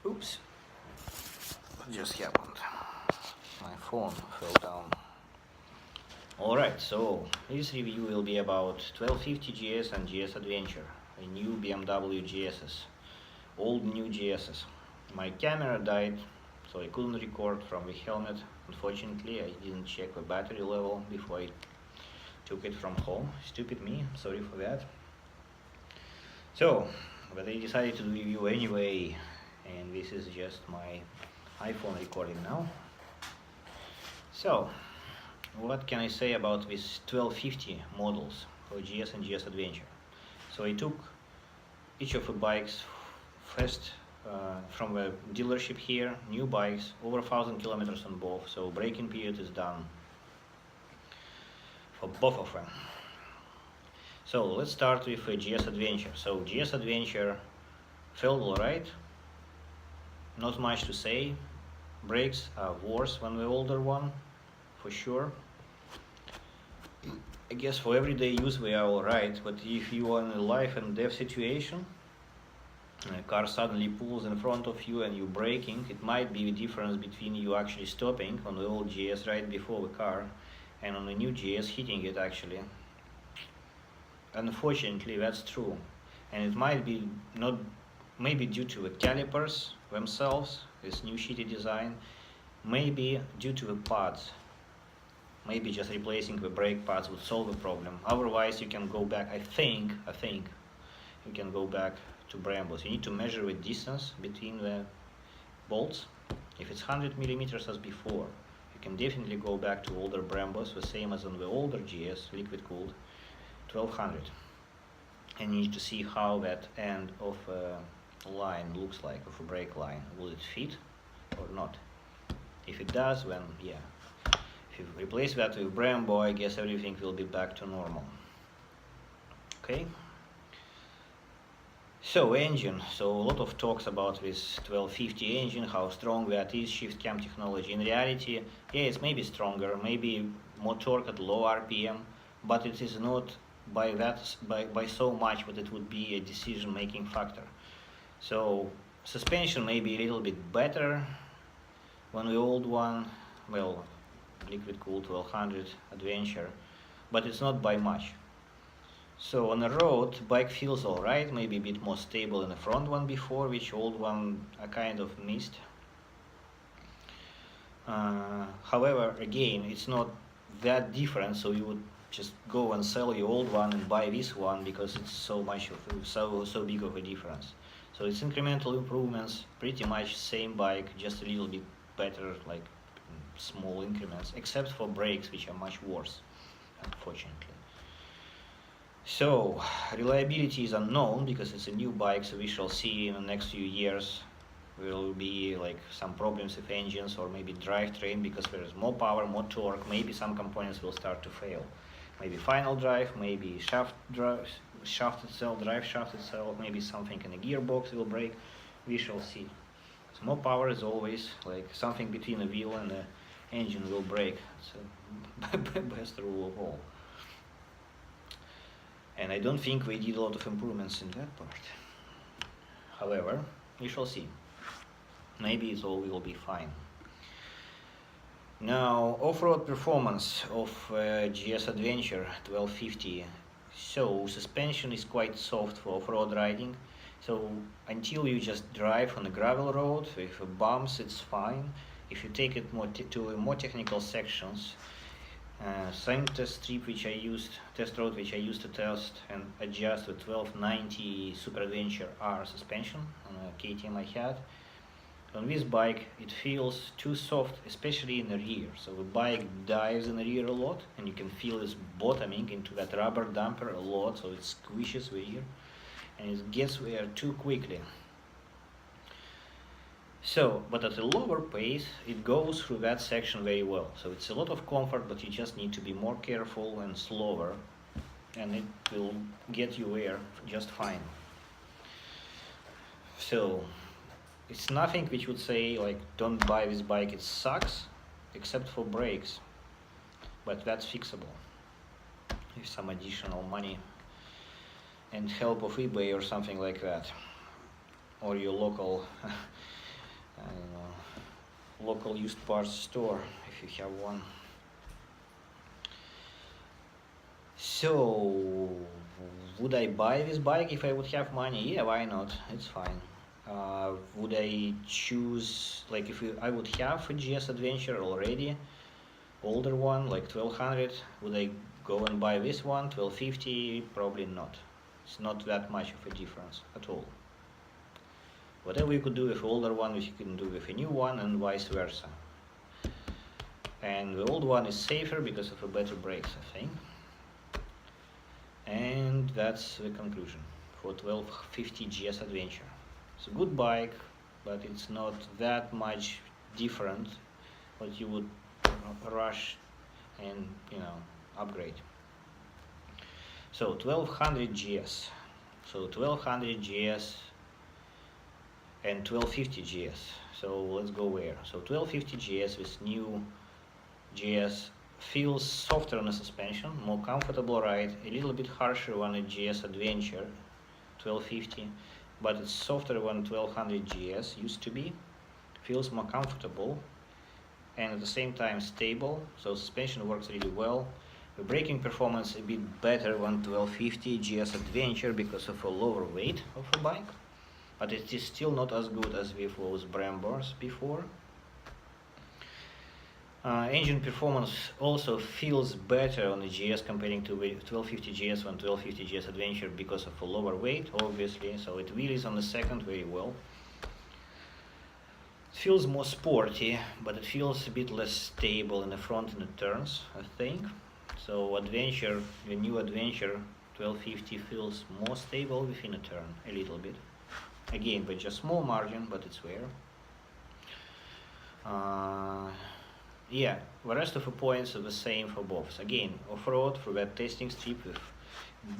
Oops, what just happened? My phone fell down. Alright, so this review will be about 1250GS and GS Adventure, a new BMW GSs, old new GSs. My camera died, so I couldn't record from the helmet. Unfortunately, I didn't check the battery level before I took it from home. Stupid me, sorry for that. So, but I decided to do review anyway, and this is just my iPhone recording now. So, what can I say about these 1250 models for GS and GS Adventure? So I took each of the bikes first from the dealership here, new bikes, over 1,000 kilometers on both, so braking period is done for both of them. So let's start with GS Adventure. So GS Adventure felt alright, not much to say. Brakes are worse than the older one, for sure. I guess for everyday use they are alright, but if you are in a life and death situation, and a car suddenly pulls in front of you and you're braking, it might be the difference between you actually stopping on the old GS right before the car and on the new GS hitting it actually. Unfortunately, that's true, and it might be not maybe due to the calipers themselves, this new shitty design, maybe due to the pads. Maybe just replacing the brake pads would solve the problem. Otherwise, you can go back. I think you can go back to Brambos. You need to measure the distance between the bolts. If it's 100 millimeters as before, you can definitely go back to older Brambos, the same as on the older GS, liquid cooled, 1200. And you need to see how that end of a line looks like, of a brake line. Will it fit or not? If it does, then yeah. If you replace that with Brembo, I guess everything will be back to normal. Okay. So engine, so a lot of talks about this 1250 engine, how strong that is, shift cam technology. In reality, yeah, it's maybe stronger, maybe more torque at low RPM, but it is not by so much that it would be a decision-making factor. So suspension may be a little bit better than the old one, well, liquid cooled 1200 Adventure, but it's not by much. So on the road, bike feels alright, maybe a bit more stable in the front one before, which old one I kind of missed. However, again, it's not that different, so you would just go and sell your old one and buy this one because it's so big of a difference. So it's incremental improvements, pretty much same bike, just a little bit better, like small increments, except for brakes, which are much worse, unfortunately. So reliability is unknown because it's a new bike, so we shall see in the next few years will be like some problems with engines or maybe drivetrain because there is more power, more torque, maybe some components will start to fail. Maybe final drive, maybe shaft itself, drive shaft itself, maybe something in the gearbox will break. We shall see. So more power is always like something between the wheel and the engine will break. It's the best rule of all. And I don't think we did a lot of improvements in that part. However, we shall see. Maybe it all will be fine. Now, off-road performance of GS Adventure 1250. So, suspension is quite soft for off-road riding. So, until you just drive on a gravel road with bumps, it's fine. If you take it to more technical sections, same test road which I used to test and adjust the 1290 Super Adventure R suspension on a KTM I had. On this bike it feels too soft, especially in the rear. So the bike dives in the rear a lot and you can feel it's bottoming into that rubber damper a lot, so it squishes the rear and it gets there too quickly. So, but at a lower pace, it goes through that section very well. So it's a lot of comfort, but you just need to be more careful and slower, and it will get you there just fine. So, it's nothing which would say, like, don't buy this bike, it sucks, except for brakes. But that's fixable with some additional money and help of eBay or something like that, or your local I don't know, local used parts store if you have one. So, would I buy this bike if I would have money? Yeah, why not? It's fine. Would I choose, like, if I would have a GS Adventure already, older one, like 1200, would I go and buy this one, 1250? Probably not. It's not that much of a difference at all. Whatever you could do with older one, you can do with a new one, and vice versa. And the old one is safer because of a better brakes, I think. And that's the conclusion for 1250 GS Adventure. It's a good bike, but it's not that much different what you would rush and upgrade. So 1200 GS, so 1200 GS and 1250 GS. So let's go where. So 1250 GS with new GS feels softer on the suspension, more comfortable ride, a little bit harsher on a GS Adventure 1250, but it's softer than 1200 GS used to be, feels more comfortable, and at the same time stable, so suspension works really well. The braking performance a bit better than 1250 GS Adventure because of a lower weight of a bike, but it is still not as good as with those Brembos before. Engine performance also feels better on the GS comparing to 1250 GS and 1250 GS Adventure because of a lower weight, obviously, so it wheelies on the second very well. It feels more sporty, but it feels a bit less stable in the front in the turns, I think. So Adventure, the new Adventure 1250 feels more stable within a turn, a little bit. Again, by just small margin, but it's there. Yeah, the rest of the points are the same for both. Again, off-road for that testing strip with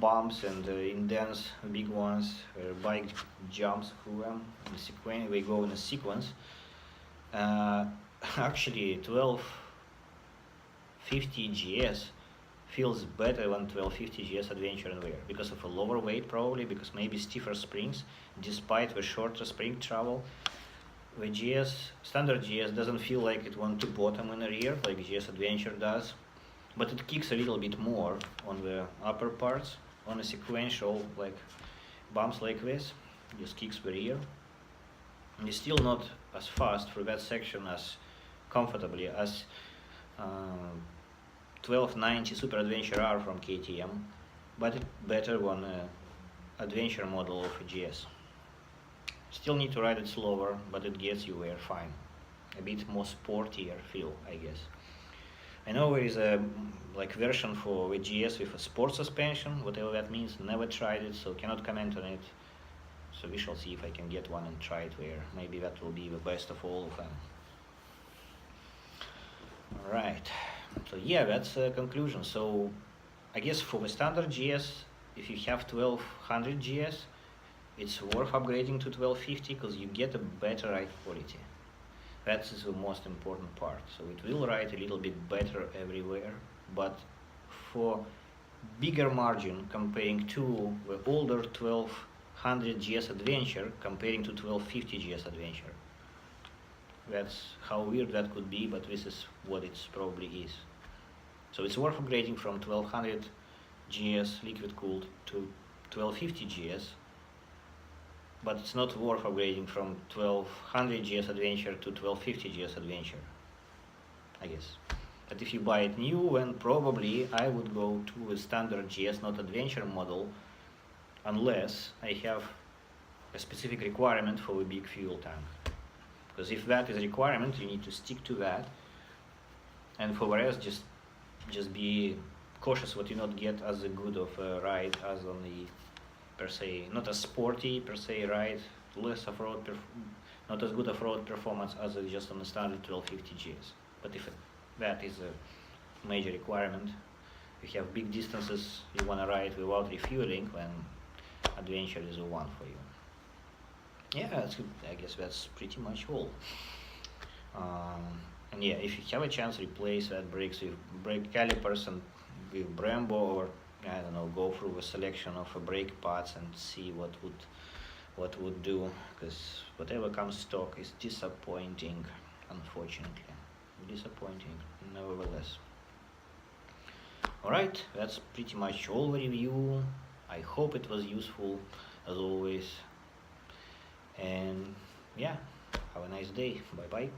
bumps and indents, big ones, bike jumps through them. In sequence, we go in a sequence. Actually, 1250 GS feels better than 1250 GS Adventure and Wear because of a lower weight, probably because maybe stiffer springs, despite the shorter spring travel. The GS, standard GS doesn't feel like it wants to bottom in the rear like GS Adventure does, but it kicks a little bit more on the upper parts, on a sequential like bumps like this, just kicks the rear. And it's still not as fast for that section as comfortably as 1290 Super Adventure R from KTM, but it's better than Adventure model of a GS. Still need to ride it slower, but it gets you there fine. A bit more sportier feel, I guess. I know there is a version for the GS with a sport suspension, whatever that means. Never tried it, so cannot comment on it. So we shall see if I can get one and try it there. Maybe that will be the best of all of them. Alright, so yeah, that's a conclusion. So I guess for the standard GS, if you have 1200 GS, it's worth upgrading to 1250 because you get a better ride quality. That's the most important part. So it will ride a little bit better everywhere, but for bigger margin comparing to the older 1200 GS Adventure comparing to 1250 GS Adventure. That's how weird that could be, but this is what it probably is. So it's worth upgrading from 1200 GS liquid cooled to 1250 GS, but it's not worth upgrading from 1200 GS Adventure to 1250 GS Adventure, I guess. But if you buy it new, then probably I would go to a standard GS, not Adventure model, unless I have a specific requirement for a big fuel tank. Because if that is a requirement, you need to stick to that, and for the rest, just be cautious what you not get as a good of a ride as on the per se, not as sporty per se ride, less off-road, not as good off-road performance as just on the standard 1250 GS. But if that is a major requirement, if you have big distances you want to ride without refueling, then Adventure is the one for you. Yeah, that's good. I guess that's pretty much all. And yeah, if you have a chance, replace that brakes with brake calipers and with Brembo, or I don't know, go through a selection of brake pads and see what would what would do, because whatever comes stock is disappointing, unfortunately. Disappointing, nevertheless. Alright, that's pretty much all the review. I hope it was useful as always. And yeah, have a nice day. Bye bye.